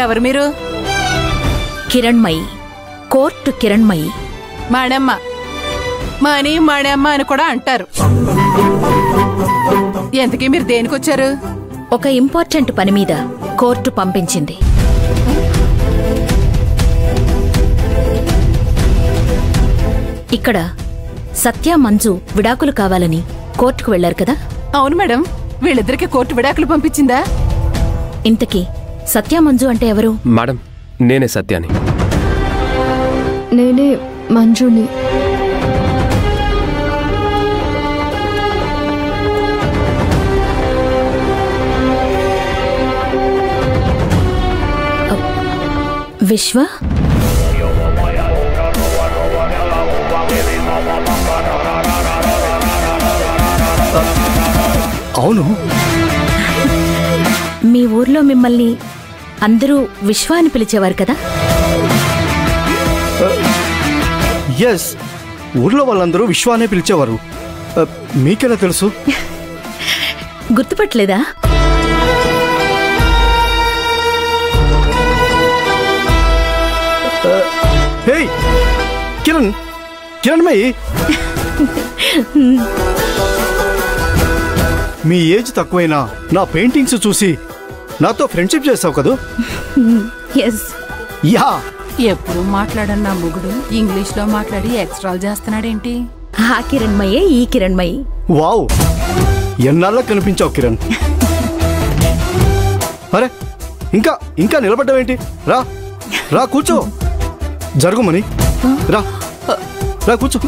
ఎవరు మీరు? కిరణ్మయి, కోర్టు కిరణ్మయి. మాణమ్మ, మణి మాణమ్మ అని కూడా అంటారు. ఎంతకీ మీరు దేనికొచ్చారు? ఒక ఇంపార్టెంట్ పని మీద కోర్టు పంపించింది. ఇక్కడ సత్య మంజు విడాకులు కావాలని కోర్టుకు వెళ్లారు కదా? అవును మేడం, వీళ్ళిద్దరికి కోర్టు విడాకులు పంపించిందా? ఇంతకీ సత్య మంజు అంటే ఎవరు? మేడం, నేనే సత్యాని. నేనే మంజుని. విశ్వ? అవును. మీ ఊర్లో మిమ్మల్ని అందరూ విశ్వ అని పిలిచేవారు కదా? ఎస్, ఊర్లో వాళ్ళందరూ విశ్వ అనే పిలిచేవారు. మీకెలా తెలుసు? గుర్తుపట్టలేదా? హే కిరణ్, కిరణ్మయి, మీ ఏజ్ తక్కువైనా నా పెయింటింగ్స్ చూసి నాతో ఫ్రెండ్షిప్ చేసావు కదా? ఎస్. యా. ఎప్పుడు మాట్లాడని నా మొగుడు ఇంగ్లీష్ లో మాట్లాడి ఎక్స్ట్రాలు చేస్తున్నాడేంటి? ఆ కిరణ్మయే ఈ కిరణ్మయి. వావ్, ఎన్నాళ్ళ కనిపించావు కిరణ్. అరే, ఇంకా ఇంకా నిలబడ్డావేంటి? రా రా కూర్చో. జరుగుమని రా రా కూర్చో.